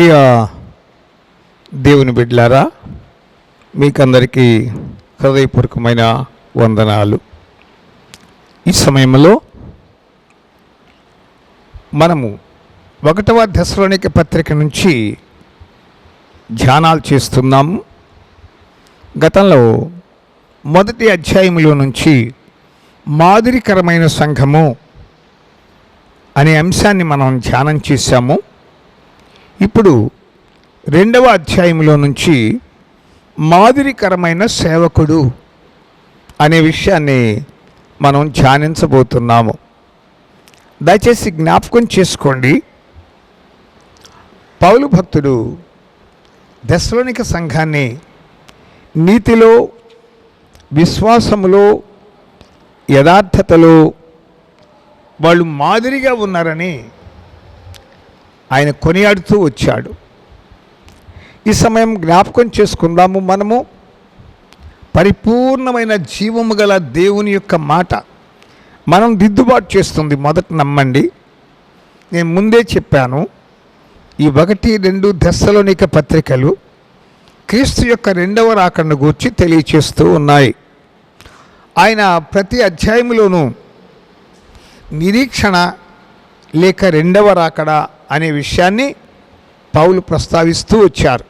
ప్రియ దేవుని బిడ్డలారా, మీకందరికీ హృదయపూర్వకమైన వందనాలు. ఈ సమయంలో మనము 1వ దశలోనిక పత్రిక నుంచి ధ్యానాలు చేస్తున్నాము. గతంలో 1వ అధ్యాయంలో నుంచి మాదిరికరమైన సంఘము అనే అంశాన్ని మనం ధ్యానం చేశాము. ఇప్పుడు 2వ అధ్యాయంలో నుంచి మాదిరికరమైన సేవకుడు అనే విషయాన్ని మనం ధ్యానించబోతున్నాము. దయచేసి జ్ఞాపకం చేసుకోండి, పౌలు భక్తుడు దెస్సలోనిక సంఘాన్ని నీతిలో, విశ్వాసములో, యథార్థతలో వాళ్ళు మాదిరిగా ఉన్నారని ఆయన కొనియాడుతూ వచ్చాడు. ఈ సమయం జ్ఞాపకం చేసుకుందాము. మనము పరిపూర్ణమైన జీవము గల దేవుని యొక్క మాట మనం దిద్దుబాటు చేస్తుంది. మొదట నమ్మండి. నేను ముందే చెప్పాను, ఈ 1, 2 దెస్సలోనిక పత్రికలు క్రీస్తు యొక్క 2వ రాకడను గూర్చి తెలియచేస్తూ ఉన్నాయి. ఆయన ప్రతి అధ్యాయంలోనూ నిరీక్షణ లేక 2వ రాకడ అనే విషయాన్ని పౌలు ప్రస్తావిస్తూ వచ్చారు.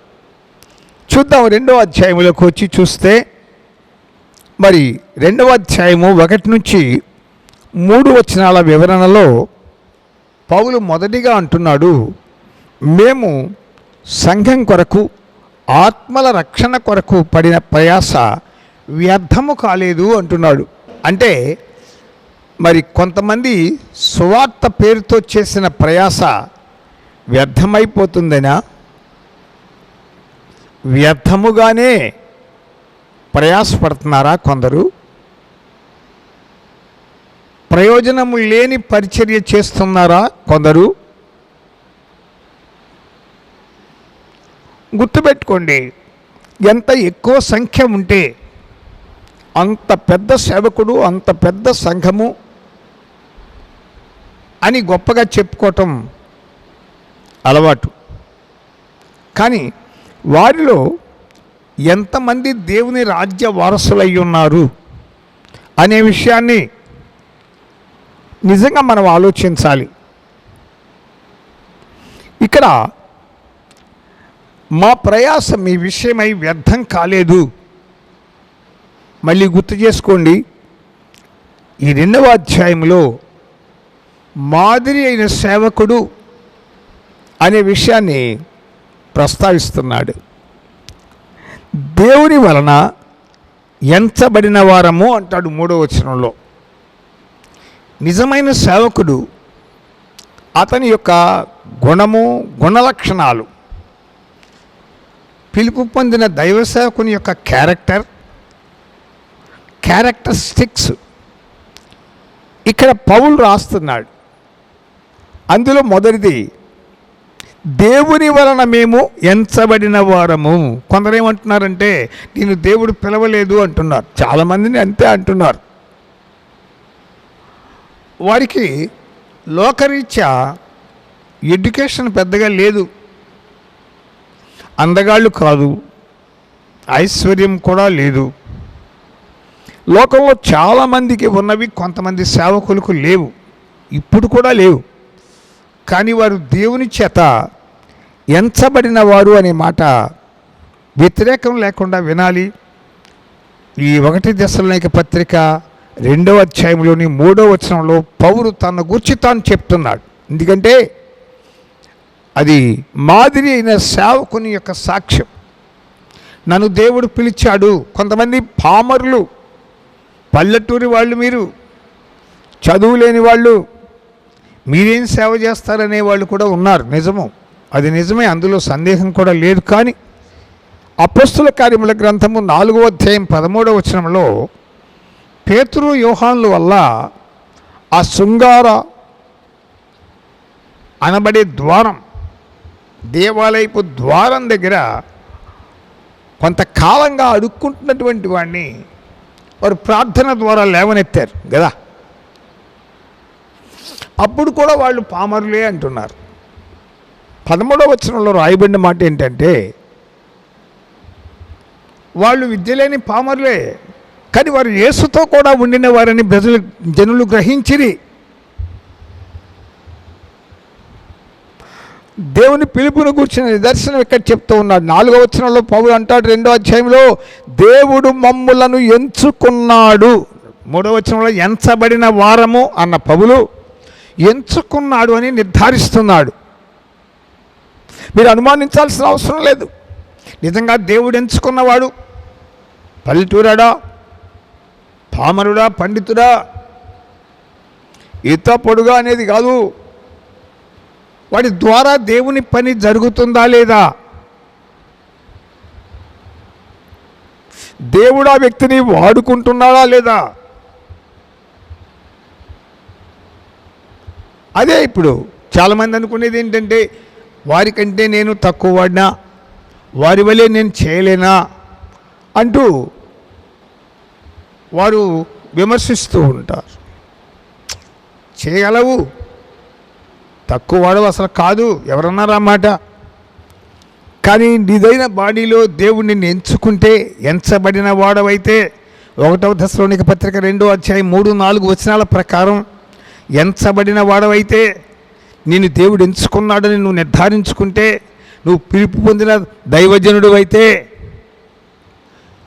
చూద్దాం. 2వ అధ్యాయంలోకి వచ్చి చూస్తే, మరి 2వ అధ్యాయము 1 నుంచి 3 వచనాల వివరణలో పౌలు మొదటిగా అంటున్నాడు, మేము సంఘం కొరకు, ఆత్మల రక్షణ కొరకు పడిన ప్రయాస వ్యర్థము కాలేదు అంటున్నాడు. అంటే మరి కొంతమంది సువార్త పేరుతో చేసిన ప్రయాస వ్యర్థమైపోతుందనా? వ్యర్థముగానే ప్రయాసపడుతున్నారా కొందరు? ప్రయోజనము లేని పరిచర్య చేస్తున్నారా కొందరు? గుర్తుపెట్టుకోండి, ఎంత ఎక్కువ సంఖ్య ఉంటే అంత పెద్ద సేవకుడు, అంత పెద్ద సంఘము అని గొప్పగా చెప్పుకోవటం అలవాటు. కానీ వారిలో ఎంతమంది దేవుని రాజ్య వారసులై ఉన్నారు అనే విషయాన్ని నిజంగా మనం ఆలోచించాలి. ఇక్కడ మా ప్రయాస మీ విషయమై వ్యర్థం కాలేదు. మళ్ళీ గుర్తు చేసుకోండి, ఈ 2వ అధ్యాయంలో మాదిరి అయిన సేవకుడు అనే విషయాన్ని ప్రస్తావిస్తున్నాడు. దేవుని వలన ఎంచబడిన వారము అంటాడు 3వ వచనంలో. నిజమైన సేవకుడు, అతని యొక్క గుణము, గుణలక్షణాలు, పిలుపు పొందిన దైవ సేవకుని యొక్క క్యారెక్టరిస్టిక్స్ ఇక్కడ పౌలు రాస్తున్నాడు. అందులో మొదటిది, దేవుని వలన మేము ఎంచబడిన వారము. కొందరేమంటున్నారంటే, నేను దేవుడు పిలవలేదు అంటున్నారు. చాలామందిని అంతే అంటున్నారు. వారికి లోకరీత్యా ఎడ్యుకేషన్ పెద్దగా లేదు, అందగాళ్ళు కాదు, ఐశ్వర్యం కూడా లేదు. లోకంలో చాలామందికి ఉన్నవి కొంతమంది సేవకులకు లేవు, ఇప్పుడు కూడా లేవు. కానీ వారు దేవుని చేత ఎంచబడిన వారు అనే మాట వ్యతిరేకం లేకుండా వినాలి. ఈ 1 దెస్సలోనిక పత్రిక 2వ అధ్యాయంలోని 3వ వచనంలో పౌలు తన గురించి తాను చెప్తున్నాడు. ఎందుకంటే అది మాదిరి అయిన సేవకుని యొక్క సాక్ష్యం. నన్ను దేవుడు పిలిచాడు. కొంతమంది పామరులు, పల్లెటూరి వాళ్ళు, మీరు చదువు లేని వాళ్ళు, మీరేం సేవ చేస్తారనే వాళ్ళు కూడా ఉన్నారు. నిజము, అది నిజమే, అందులో సందేహం కూడా లేదు. కానీ అపొస్తలుల కార్యముల గ్రంథము 4వ అధ్యాయం 13వ వచనంలో పేతురు, యోహానుల వల్ల ఆ శృంగార అనబడే ద్వారం, దేవాలయపు ద్వారం దగ్గర కొంతకాలంగా అడుక్కుంటున్నటువంటి వాడిని వారు ప్రార్థన ద్వారా లేవనెత్తారు కదా. అప్పుడు కూడా వాళ్ళు పామరులే అంటున్నారు. 13వ వచనంలో రాయబడిన మాట ఏంటంటే, వాళ్ళు విద్య లేని పామరులే, కానీ వారు యేసుతో కూడా ఉండిన వారని జనులు గ్రహించిరి. దేవుని పిలుపును కూర్చున్న నిదర్శనం ఇక్కడ చెప్తూ ఉన్నాడు. 4వ వచనంలో పౌలు అంటాడు, 2వ అధ్యాయంలో, దేవుడు మమ్ములను ఎంచుకున్నాడు. 3వ వచనంలో ఎంచబడిన వారము అన్న పౌలు ఎంచుకున్నాడు అని నిర్ధారిస్తున్నాడు. మీరు అనుమానించాల్సిన అవసరం లేదు. నిజంగా దేవుడు ఎంచుకున్నవాడు పల్లెటూరాడా, పామరుడా, పండితుడా, ఈత పొడుగా అనేది కాదు. వాడి ద్వారా దేవుని పని జరుగుతుందా లేదా, దేవుడు ఆ వ్యక్తిని వాడుకుంటున్నాడా లేదా, అదే ఇప్పుడు చాలామంది అనుకునేది ఏంటంటే, వారికంటే నేను తక్కువ వాడినా, వారి వలె నేను చేయలేనా అంటూ వారు విమర్శిస్తూ ఉంటారు. చేయగలవు, తక్కువ వాడవు అసలు కాదు, ఎవరన్నారా మాట. కానీ నీదైన బాడీలో దేవుడు నిన్ను ఎంచుకుంటే, ఎంచబడిన వాడవైతే, 1వ దశలోనిక పత్రిక 2వ అధ్యాయం 3-4 వచనాల ప్రకారం ఎంచబడిన వాడవైతే, నిన్ను దేవుడు ఎంచుకున్నాడని నువ్వు నిర్ధారించుకుంటే, నువ్వు పిలుపు పొందిన దైవజనుడు అయితే,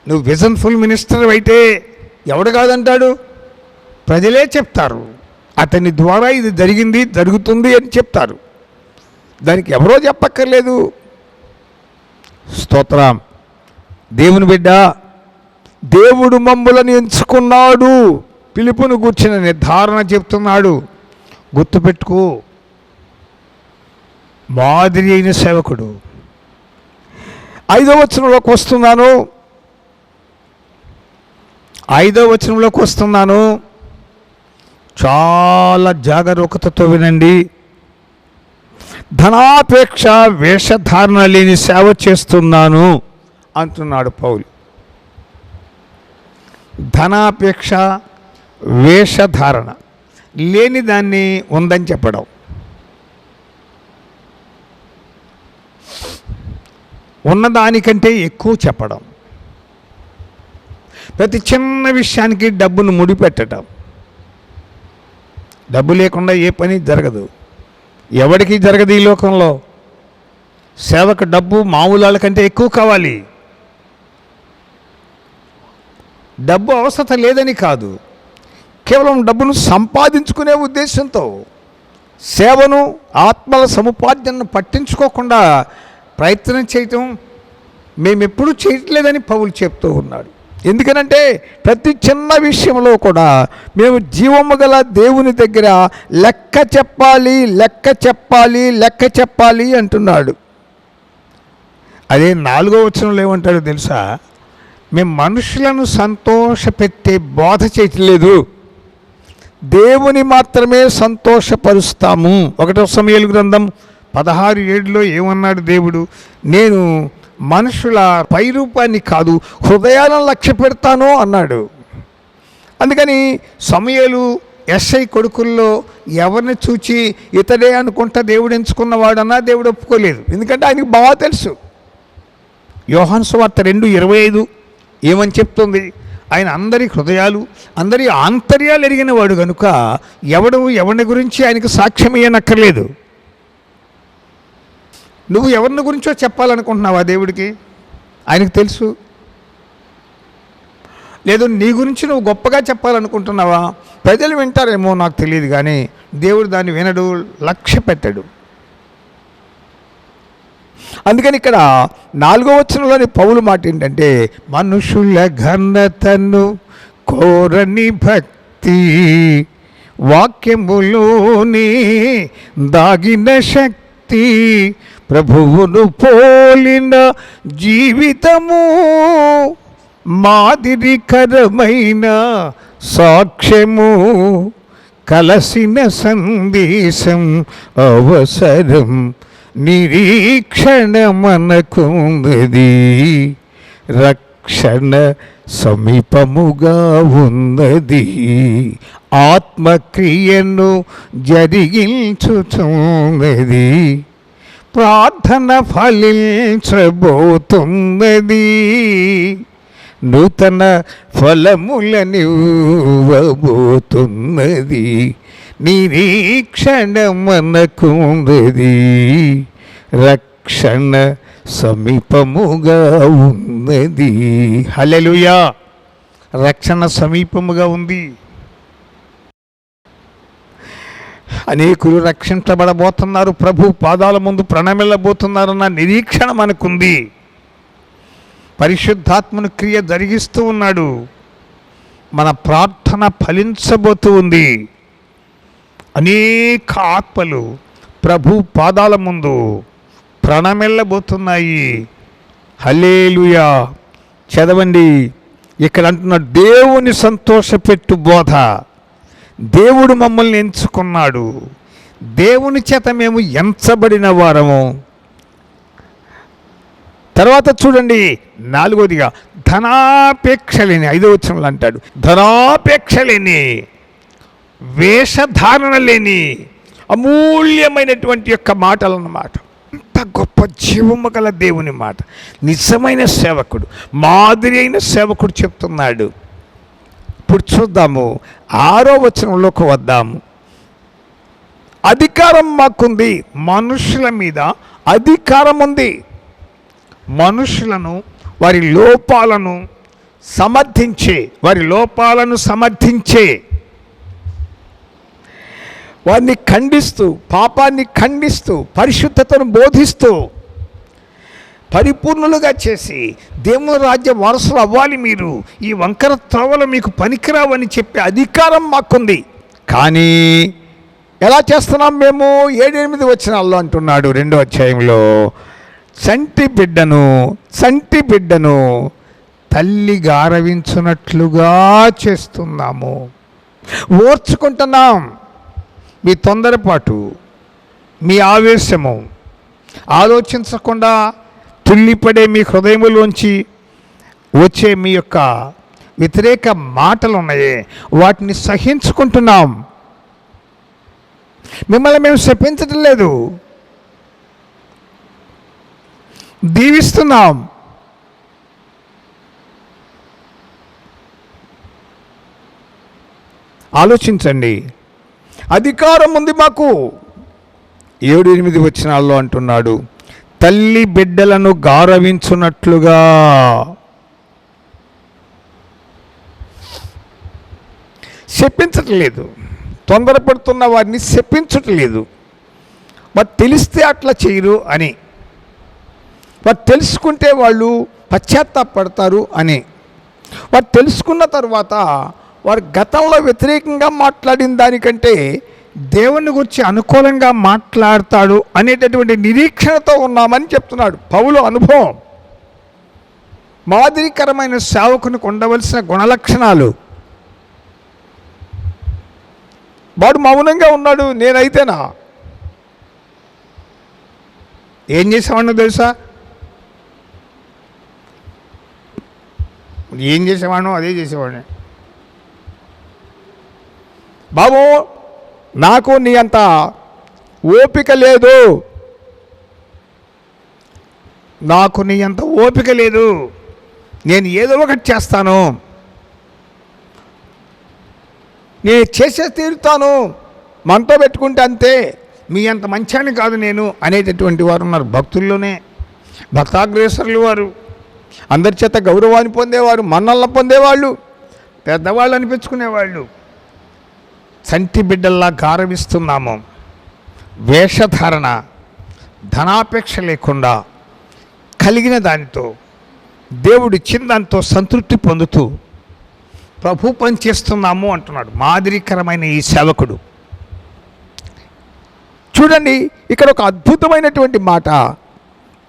నువ్వు విజన్ఫుల్ మినిస్టర్ అయితే, ఎవడు కాదంటాడు? ప్రజలే చెప్తారు. అతని ద్వారా ఇది జరిగింది, జరుగుతుంది అని చెప్తారు. దానికి ఎవరో చెప్పక్కర్లేదు. స్తోత్రం. దేవుని బిడ్డ, దేవుడు మమ్ములను ఎంచుకున్నాడు, పిలుపును కూర్చిన నిర్ధారణ చెప్తున్నాడు. గుర్తుపెట్టుకో, మాదిరి అయిన సేవకుడు. 5వ వచనంలోకి వస్తున్నాను. 5వ వచనంలోకి వస్తున్నాను. చాలా జాగరూకతతో వినండి. ధనాపేక్ష వేషధారణ లేని సేవ చేస్తున్నాను అంటున్నాడు పౌలు. ధనాపేక్ష వేషధారణ లేని దాన్ని ఉందని చెప్పడం, ఉన్నదానికంటే ఎక్కువ చెప్పడం, ప్రతి చిన్న విషయానికి డబ్బును ముడిపెట్టడం. డబ్బు లేకుండా ఏ పని జరగదు, ఎవరికి జరగదు ఈ లోకంలో. సేవకు డబ్బు మామూలు వాళ్ళకంటే ఎక్కువ కావాలి. డబ్బు అవసరం లేదని కాదు, కేవలం డబ్బును సంపాదించుకునే ఉద్దేశంతో సేవను, ఆత్మల సముపార్జనను పట్టించుకోకుండా ప్రయత్నం చేయటం మేమెప్పుడూ చేయట్లేదని పౌలు చెప్తూ ఉన్నాడు. ఎందుకనంటే ప్రతి చిన్న విషయంలో కూడా మేము జీవము గల దేవుని దగ్గర లెక్క చెప్పాలి, లెక్క చెప్పాలి, లెక్క చెప్పాలి అంటున్నాడు. అదే 4వ వచనంలో ఏమంటాడో తెలుసా? మేము మనుషులను సంతోషపెట్టే బోధ చేయట్లేదు, దేవుని మాత్రమే సంతోషపరుస్తాము. 1వ సమూయేలు గ్రంథం 16:7లో ఏమన్నాడు దేవుడు? నేను మనుషుల పైరూపాన్ని కాదు, హృదయాలను లక్ష్య పెడతాను అన్నాడు. అందుకని సమూయేలు యెష్షయి కొడుకుల్లో ఎవరిని చూచి ఇతడే అనుకుంటా దేవుడు ఎంచుకున్నవాడన్నా దేవుడు ఒప్పుకోలేదు. ఎందుకంటే ఆయనకు బాగా తెలుసు. యోహాను సువార్త 2:25 ఏమని చెప్తుంది? ఆయన అందరి హృదయాలు, అందరి ఆంతర్యాలు ఎరిగిన వాడు కనుక ఎవరి గురించి ఆయనకు సాక్ష్యం ఇయ్యనక్కర్లేదు. నువ్వు ఎవరిని గురించో చెప్పాలనుకుంటున్నావా దేవుడికి? ఆయనకు తెలుసు. లేదు నీ గురించి నువ్వు గొప్పగా చెప్పాలనుకుంటున్నావా? ప్రజలు వింటారేమో నాకు తెలియదు, కానీ దేవుడు దాన్ని వినడు, లక్ష్య పెట్టడు. అందుకని ఇక్కడ 4వ వచనంలోని పౌలు మాట ఏంటంటే, మనుషుల ఘనతను కోరని భక్తి, వాక్యములోని దాగిన శక్తి, ప్రభువును పోలిన జీవితము, మాదిరికరమైన సాక్ష్యము, కలసిన సందేశం అవసరం, నిరీక్షణ మనకుంది, రక్షణ సమీపముగా ఉన్నది, ఆత్మక్రియను జరిగించుచున్నది, ప్రార్థన ఫలించబోతున్నది, నూతన ఫలములనివ్వబోతున్నది, నిరీక్షణ మనకున్నది, రక్షణ సమీపముగా ఉన్నది. హల్లెలూయా! రక్షణ సమీపముగా ఉంది. అనేకులు రక్షించబడబోతున్నారు, ప్రభు పాదాల ముందు ప్రణమిల్లబోతున్నారన్న నిరీక్షణ మనకుంది. పరిశుద్ధాత్మను క్రియ జరిగిస్తూ ఉన్నాడు. మన ప్రార్థన ఫలించబోతూ ఉంది. అనేక ఆత్మలు ప్రభు పాదాల ముందు ప్రణమిల్లబోతున్నాయి. హల్లెలూయా! చదవండి, ఇక్కడ అంటున్నాడు, దేవుని సంతోషపెట్టు బోధ. దేవుడు మమ్మల్ని ఎంచుకున్నాడు, దేవుని చేత మేము ఎంచబడిన వారము. తర్వాత చూడండి, 4వదిగా ధనాపేక్ష లేని, 5వ వచనంలో అంటాడు, ధనాపేక్ష లేని, వేషధారణ లేని అమూల్యమైనటువంటి యొక్క మాటలు అన్నమాట. అంత గొప్ప జీవము గల దేవుని మాట. నిజమైన సేవకుడు, మాదిరి అయిన సేవకుడు చెప్తున్నాడు. ఇప్పుడు చూద్దాము, 6వ వచనంలోకి వద్దాము. అధికారం మాకుంది, మనుషుల మీద అధికారం ఉంది. మనుషులను వారి లోపాలను సమర్థించే వారిని ఖండిస్తూ, పాపాన్ని ఖండిస్తూ, పరిశుద్ధతను బోధిస్తూ, పరిపూర్ణులుగా చేసి దేవుని రాజ్య వారసులు అవ్వాలి. మీరు ఈ వంకర త్రోవలు మీకు పనికిరావని చెప్పే అధికారం మాకుంది. కానీ ఎలా చేస్తున్నాం మేము? 7-8 వచనాల్లో అంటున్నాడు 2వ అధ్యాయంలో, చంటి బిడ్డను తల్లి గారవించున్నట్లుగా చేస్తున్నాము. ఓర్చుకుంటున్నాం. మీ తొందరపాటు, మీ ఆవేశము, ఆలోచించకుండా తుల్లిపడే మీ హృదయములోంచి వచ్చే మీ యొక్క వ్యతిరేక మాటలు ఉన్నాయే, వాటిని సహించుకుంటున్నాం. మిమ్మల్ని మేము శపించటం లేదు, దీవిస్తున్నాం. ఆలోచించండి, అధికారం ఉంది మాకు. 7-8 వచనాల్లో అంటున్నాడు, తల్లి బిడ్డలను గారవించున్నట్లుగా. శపించట్లేదు, తొందరపడుతున్న వారిని శపించట్లేదు. మరి తెలిస్తే అట్లా చేయరు అని, వారు తెలుసుకుంటే వాళ్ళు పశ్చాత్తాపడతారు అని, వారు తెలుసుకున్న తర్వాత వారు గతంలో వ్యతిరేకంగా మాట్లాడిన దానికంటే దేవుని గురించి అనుకూలంగా మాట్లాడతాడు అనేటటువంటి నిరీక్షణతో ఉన్నామని చెప్తున్నాడు. పౌలు అనుభవం, మాదిరికరమైన సేవకునికి ఉండవలసిన గుణలక్షణాలు. వాడు మౌనంగా ఉన్నాడు. నేనైతేనా ఏం చేసేవాడినో తెలుసా? ఏం చేసేవాడినో అదే చేసేవాడిని. బాబు, నాకు నీ అంత ఓపిక లేదు, నేను ఏదో ఒకటి చేస్తాను, నేను చేసే తీరుతాను, మనతో పెట్టుకుంటే అంతే, మీ అంత మంచాన్ని కాదు నేను అనేటటువంటి వారు ఉన్నారు. భక్తుల్లోనే భక్తాగ్రేసరులు వారు, అందరి చేత గౌరవాన్ని పొందేవారు, మన్నలను పొందేవాళ్ళు, పెద్దవాళ్ళు అనిపించుకునేవాళ్ళు. చంటి బిడ్డల్లా గారవిస్తున్నాము. వేషధారణ, ధనాపేక్ష లేకుండా కలిగిన దానితో, దేవుడిచ్చిన దానితో సంతృప్తి పొందుతూ ప్రభు పని చేస్తున్నాము అంటున్నాడు మాదిరికరమైన ఈ సేవకుడు. చూడండి, ఇక్కడ ఒక అద్భుతమైనటువంటి మాట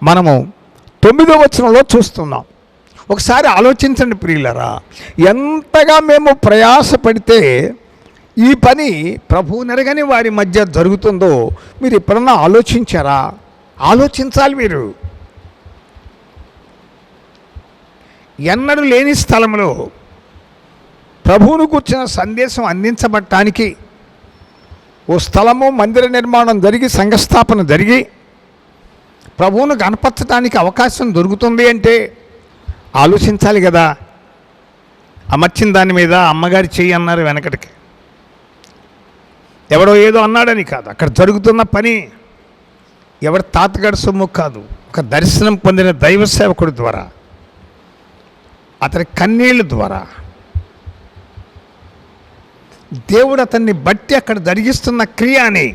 మనము 9వ వచనంలో చూస్తున్నాం. ఒకసారి ఆలోచించండి ప్రియులరా, ఎంతగా మేము ప్రయాసపడితే ఈ పని ప్రభు నెరగని వారి మధ్య జరుగుతుందో మీరు ఎప్పుడన్నా ఆలోచించారా? ఆలోచించాలి మీరు. ఎన్నడూ లేని స్థలంలో ప్రభువును కూర్చున్న సందేశం అందించబడటానికి ఓ స్థలము, మందిర నిర్మాణం జరిగి, సంఘస్థాపన జరిగి, ప్రభువును కనపరచడానికి అవకాశం దొరుకుతుంది అంటే ఆలోచించాలి కదా. అమర్చిన దాని మీద అమ్మగారి చెయ్యి అన్నారు వెనకటికి. ఎవడో ఏదో అన్నాడని కాదు, అక్కడ జరుగుతున్న పని ఎవరి తాతగారి సొమ్ము కాదు. ఒక దర్శనం పొందిన దైవ సేవకుడి ద్వారా, అతని కన్నీళ్ళ ద్వారా దేవుడు అతన్ని బట్టి అక్కడ జరిగిస్తున్న క్రియ అని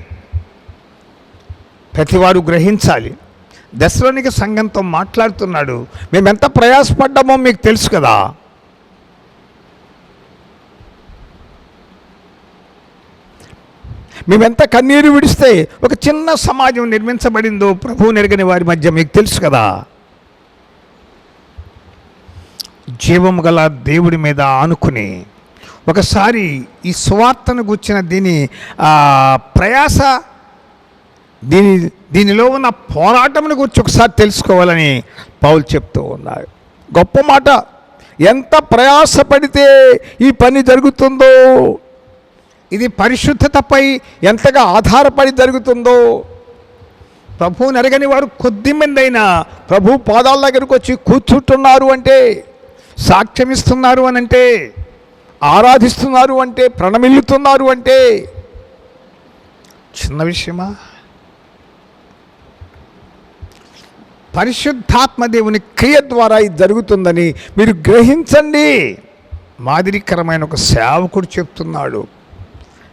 ప్రతివారు గ్రహించాలి. దశలోనిక సంఘంతో మాట్లాడుతున్నాడు. మేము ఎంత ప్రయాసపడ్డామో మీకు తెలుసు కదా. మేమెంత కన్నీరు విడిస్తే ఒక చిన్న సమాజం నిర్మించబడిందో ప్రభువు నెరగని వారి మధ్య మీకు తెలుసు కదా. జీవము గల దేవుడి మీద ఆనుకుని ఒకసారి ఈ సువార్తను గుర్చిన దీని ప్రయాస, దీనిలో ఉన్న పోరాటమును గురించి ఒకసారి తెలుసుకోవాలని పౌలు చెప్తూ ఉన్నారు. గొప్ప మాట. ఎంత ప్రయాసపడితే ఈ పని జరుగుతుందో, ఇది పరిశుద్ధతపై ఎంతగా ఆధారపడి జరుగుతుందో. ప్రభువుని ఎరగని వారు కొద్దిమంది అయినా ప్రభు పాదాల దగ్గరకు వచ్చి కూర్చుంటున్నారు అంటే, సాక్ష్యం ఇస్తున్నారు అని అంటే, ఆరాధిస్తున్నారు అంటే, ప్రణమిల్లుతున్నారు అంటే చిన్న విషయమా? పరిశుద్ధాత్మ దేవుని క్రియ ద్వారా ఇది జరుగుతుందని మీరు గ్రహించండి. మాదిరికరమైన ఒక సేవకుడు చెప్తున్నాడు.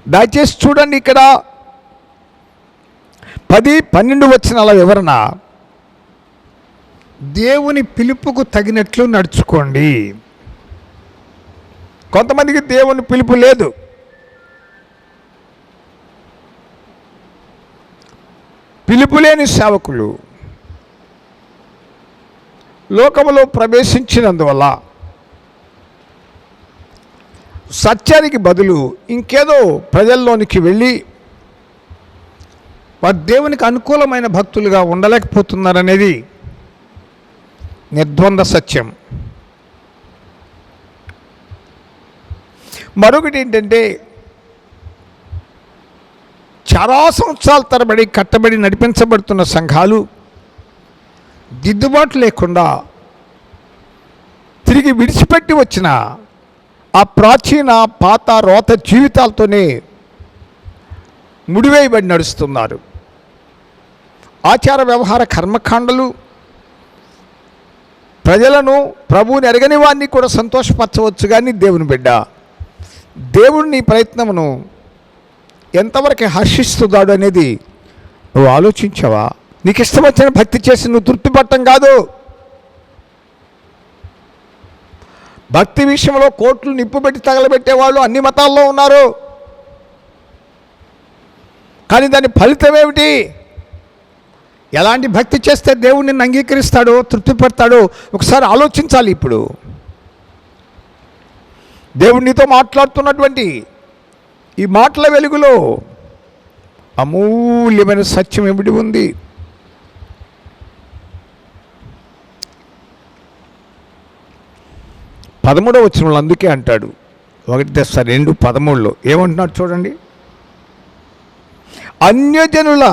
దయచేసి చూడండి, ఇక్కడ 10-12 వచనాల వివరణ. దేవుని పిలుపుకు తగినట్లు నడుచుకోండి. కొంతమందికి దేవుని పిలుపు లేదు. పిలుపు లేని సేవకులు లోకములో ప్రవేశించినందువల్ల సత్యానికి బదులు ఇంకేదో ప్రజల్లోనికి వెళ్ళి వారు దేవునికి అనుకూలమైన భక్తులుగా ఉండలేకపోతున్నారనేది నిర్ద్వంద్వ సత్యం. మరొకటి ఏంటంటే, చాలా సంవత్సరాల తరబడి కట్టబడి నడిపించబడుతున్న సంఘాలు దిద్దుబాటు లేకుండా తిరిగి విడిచిపెట్టి వచ్చిన ఆ ప్రాచీన పాత రోత జీవితాలతోనే ముడివేయబడి నడుస్తున్నారు. ఆచార వ్యవహార కర్మకాండలు ప్రజలను, ప్రభువుని ఎరగని వారిని కూడా సంతోషపరచవచ్చు. కానీ దేవుని బిడ్డ, దేవుడు నీ ప్రయత్నమును ఎంతవరకు హర్షిస్తున్నాడు అనేది నువ్వు ఆలోచించావా? నీకు ఇష్టం వచ్చిన భక్తి చేసి నువ్వు తృప్తి పట్టం కాదు. భక్తి విషయంలో కోట్లు నిప్పుపెట్టి తగలబెట్టేవాళ్ళు అన్ని మతాల్లో ఉన్నారు. కానీ దాని ఫలితం ఏమిటి? ఎలాంటి భక్తి చేస్తే దేవుడు నిన్ను అంగీకరిస్తాడో, తృప్తి పడతాడో ఒకసారి ఆలోచించాలి. ఇప్పుడు దేవుడు నీతో మాట్లాడుతున్నటువంటి ఈ మాటల వెలుగులో అమూల్యమైన సత్యం ఏమిటి ఉంది? 13వ వచనంలో అందుకే అంటాడు, 1 Thessalonians 2:13 ఏమంటున్నాడు చూడండి. అన్యజనుల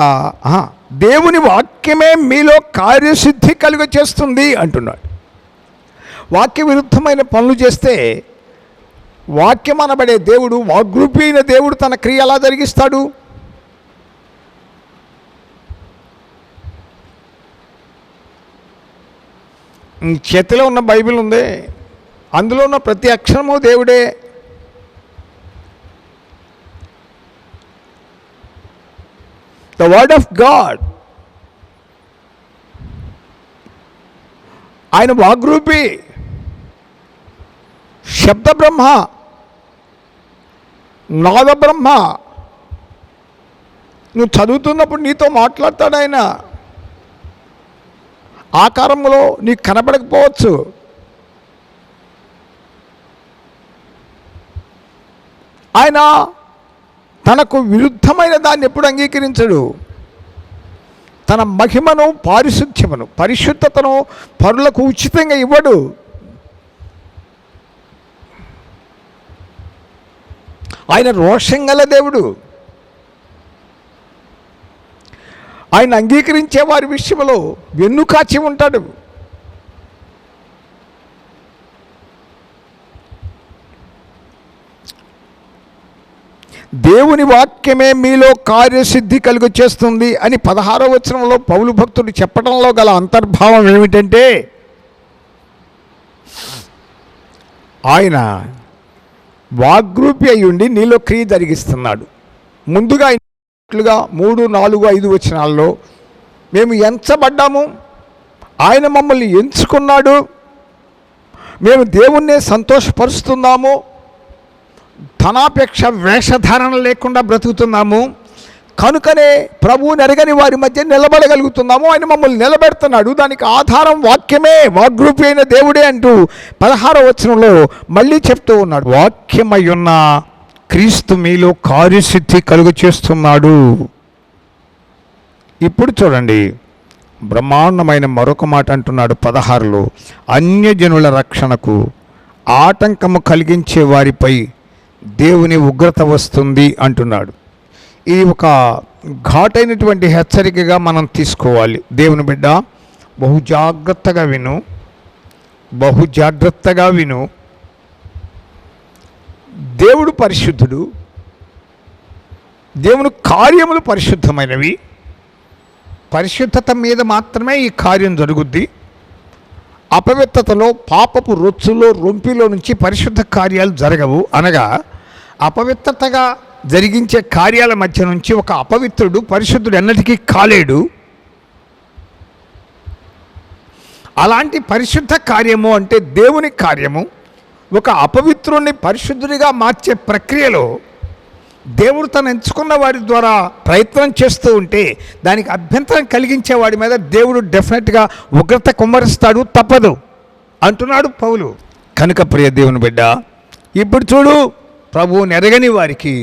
దేవుని వాక్యమే మీలో కార్యసిద్ధి కలుగ చేస్తుంది అంటున్నాడు. వాక్య విరుద్ధమైన పనులు చేస్తే వాక్యం అనబడే దేవుడు, వాగ్రూపి అయిన దేవుడు తన క్రియ ఎలా జరిగిస్తాడు? చేతిలో ఉన్న బైబిల్ ఉంది, అందులో ఉన్న ప్రతి అక్షరము దేవుడే. The word of God. ఆయన వాగ్రూపి, శబ్ద బ్రహ్మ, నాద బ్రహ్మ. నువ్వు చదువుతున్నప్పుడు నీతో మాట్లాడతాడు ఆయన. ఆకారంలో నీకు కనబడకపోవచ్చు, ఆయన తనకు విరుద్ధమైన దాన్ని ఎప్పుడు అంగీకరించడు. తన మహిమను, పారిశుద్ధ్యమును, పరిశుద్ధతను పరులకు ఉచితంగా ఇవ్వడు. ఆయన రోషం గల దేవుడు. ఆయన అంగీకరించే వారి విషయంలో వెన్నుకాచి ఉంటాడు. దేవుని వాక్యమే మీలో కార్యసిద్ధి కలుగ చేస్తుంది అని 16వ వచనంలో పౌలు భక్తుడు చెప్పడంలో గల అంతర్భావం ఏమిటంటే, ఆయన వాగ్రూపి అయి ఉండి నీలో క్రియ జరిగిస్తున్నాడు. ముందుగా 3, 4, 5 వచనాల్లో మేము ఎంచబడ్డాము, ఆయన మమ్మల్ని ఎంచుకున్నాడు, మేము దేవుణ్ణి సంతోషపరుస్తున్నాము, ధనాపేక్ష వేషధారణ లేకుండా బ్రతుకుతున్నాము, కనుకనే ప్రభువుని ఎరగని వారి మధ్య నిలబడగలుగుతున్నాము, ఆయన మమ్మల్ని నిలబెడుతున్నాడు. దానికి ఆధారం వాక్యమే, వాగ్రూపి అయిన దేవుడే అంటూ 16వ వచనంలో మళ్ళీ చెప్తూ ఉన్నాడు. వాక్యమై ఉన్న క్రీస్తు మీలో కార్యసిద్ధి కలుగ చేస్తున్నాడు. ఇప్పుడు చూడండి, బ్రహ్మాండమైన మరొక మాట అంటున్నాడు 16లో, అన్యజనుల రక్షణకు ఆటంకము కలిగించే వారిపై దేవుని ఉగ్రత వస్తుంది అంటున్నాడు. ఇది ఒక ఘాటైనటువంటి హెచ్చరికగా మనం తీసుకోవాలి. దేవుని బిడ్డ, బహు జాగ్రత్తగా విను. దేవుడు పరిశుద్ధుడు, దేవుని కార్యములు పరిశుద్ధమైనవి. పరిశుద్ధత మీద మాత్రమే ఈ కార్యం జరుగుద్ది. అపవిత్రతలో, పాపపు రొచ్చులో, రొంపిలో నుంచి పరిశుద్ధ కార్యాలు జరగవు. అనగా అపవిత్రతగా జరిగించే కార్యాల మధ్య నుంచి ఒక అపవిత్రుడు పరిశుద్ధుడు ఎన్నటికీ కాలేడు. అలాంటి పరిశుద్ధ కార్యము అంటే దేవుని కార్యము ఒక అపవిత్రుణ్ణి పరిశుద్ధుడిగా మార్చే ప్రక్రియలో దేవుడు తను ఎంచుకున్న వారి ద్వారా ప్రయత్నం చేస్తూ ఉంటే దానికి అభ్యంతరం కలిగించే వాడి మీద దేవుడు డెఫినెట్గా ఉగ్రత కుమ్మరిస్తాడు, తప్పదు అంటున్నాడు పౌలు. కనుక ప్రియ దేవుని బిడ్డ, ఇప్పుడు చూడు, ప్రభువుని ఎరగని వారికి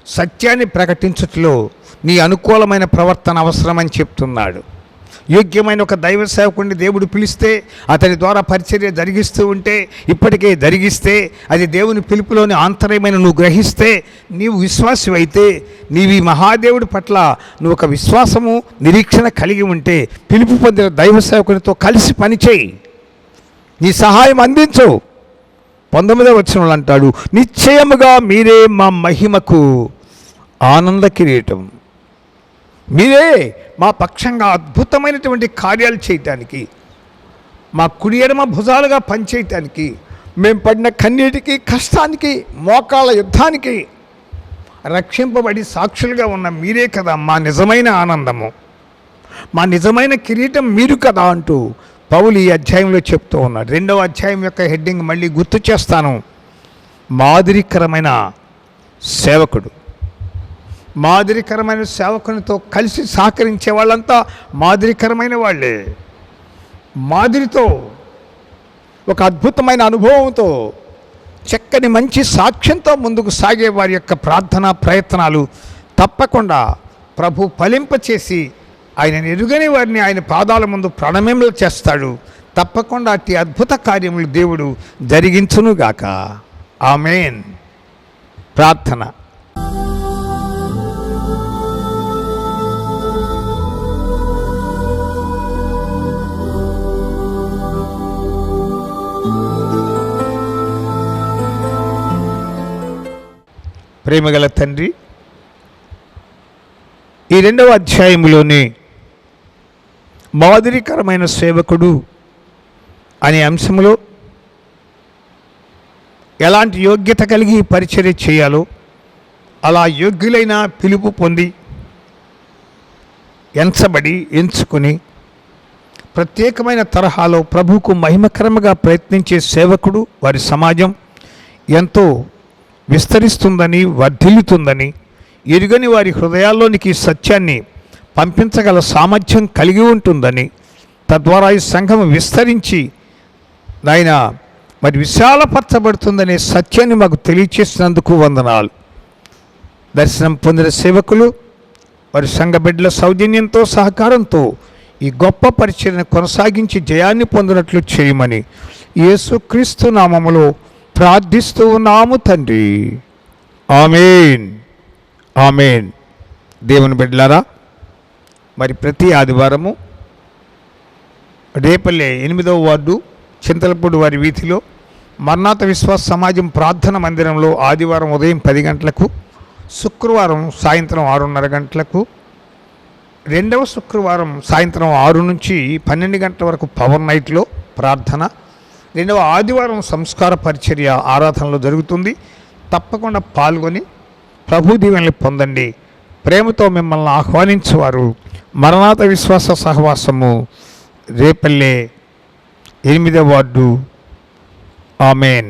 సత్యాన్ని ప్రకటించుటలో నీ అనుకూలమైన ప్రవర్తన అవసరమని చెప్తున్నాడు. యోగ్యమైన ఒక దైవ సేవకుడిని దేవుడు పిలిస్తే అతని ద్వారా పరిచర్య జరిగిస్తూ ఉంటే, ఇప్పటికే జరిగిస్తే, అది దేవుని పిలుపులోని ఆంతర్యమైన నువ్వు గ్రహిస్తే, నీవు విశ్వాసమైతే, నీవి మహాదేవుడి పట్ల నువ్వు ఒక విశ్వాసము, నిరీక్షణ కలిగి ఉంటే, పిలుపు పొందిన దైవ సేవకునితో కలిసి పనిచేయి, నీ సహాయం అందించు. 19వ వచనంలో అంటాడు, నిశ్చయముగా మీరే మా మహిమకు ఆనంద కిరీటం. మీరే మా పక్షంగా అద్భుతమైనటువంటి కార్యాలు చేయటానికి, మా కుడి ఎడమ భుజాలుగా పనిచేయటానికి, మేము పడిన కన్నీటికి, కష్టానికి, మోకాళ్ళ యుద్ధానికి రక్షింపబడి సాక్షులుగా ఉన్న మీరే కదా మా నిజమైన ఆనందము, మా నిజమైన కిరీటం మీరు కదా అంటూ పౌలు ఈ అధ్యాయంలో చెప్తూ ఉన్నాడు. 2వ అధ్యాయం యొక్క హెడ్డింగ్ మళ్ళీ గుర్తు చేస్తాను, మాదిరికరమైన సేవకుడు. మాదిరికరమైన సేవకునితో కలిసి సహకరించే వాళ్ళంతా మాదిరికరమైన వాళ్ళే. మాదిరితో, ఒక అద్భుతమైన అనుభవంతో, చక్కని మంచి సాక్ష్యంతో ముందుకు సాగే వారి యొక్క ప్రార్థనా ప్రయత్నాలు తప్పకుండా ప్రభు ఫలింపచేసి ఆయన ఎరుగని వారిని ఆయన పాదాల ముందు ప్రణామములు చేస్తాడు. తప్పకుండా అట్టి అద్భుత కార్యములు దేవుడు జరిగించునుగాక. ఆమేన్. ప్రార్థన. ప్రేమగల తండ్రి, ఈ 2వ అధ్యాయంలోని మాదిరికరమైన సేవకుడు అనే అంశంలో ఎలాంటి యోగ్యత కలిగి పరిచర్య చేయాలో, అలా యోగ్యులైన పిలుపు పొంది ఎంచుకుని ప్రత్యేకమైన తరహాలో ప్రభువుకు మహిమకరంగా ప్రయత్నించే సేవకుడు, వారి సమాజం ఎంతో విస్తరిస్తుందని, వర్ధిల్లుతుందని, ఎరుగని వారి హృదయాల్లోనికి సత్యాన్ని పంపించగల సామర్థ్యం కలిగి ఉంటుందని, తద్వారా ఈ సంఘం విస్తరించి నాయన మరి విశాలపరచబడుతుందనే సత్యాన్ని మాకు తెలియచేసినందుకు వందనాలు. దర్శనం పొందిన సేవకులు వారి సంఘ బిడ్డల సౌజన్యంతో, సహకారంతో ఈ గొప్ప పరిచర్యను కొనసాగించి జయాన్ని పొందినట్లు చేయమని యేసుక్రీస్తు నామములో ప్రార్థిస్తూ ఉన్నాము తండ్రి. ఆమేన్. ఆమేన్. దేవుని బిడ్డలారా, మరి ప్రతి ఆదివారము రేపల్లె 8వ వార్డు చింతలపూడి వారి వీధిలో మర్నాథ విశ్వాస సమాజం ప్రార్థన మందిరంలో ఆదివారం ఉదయం 10 గంటలకు, శుక్రవారం సాయంత్రం 6:30 గంటలకు, రెండవ శుక్రవారం సాయంత్రం 6 నుంచి 12 గంటల వరకు పవర్ నైట్లో ప్రార్థన, రెండవ ఆదివారం సంస్కార పరిచర్య ఆరాధనలో జరుగుతుంది. తప్పకుండా పాల్గొని ప్రభు దీవెనలు పొందండి. ప్రేమతో మిమ్మల్ని ఆహ్వానించేవారు మరనాథ విశ్వాస సహవాసము, రేపల్లె 8వ వార్డు. ఆమెన్.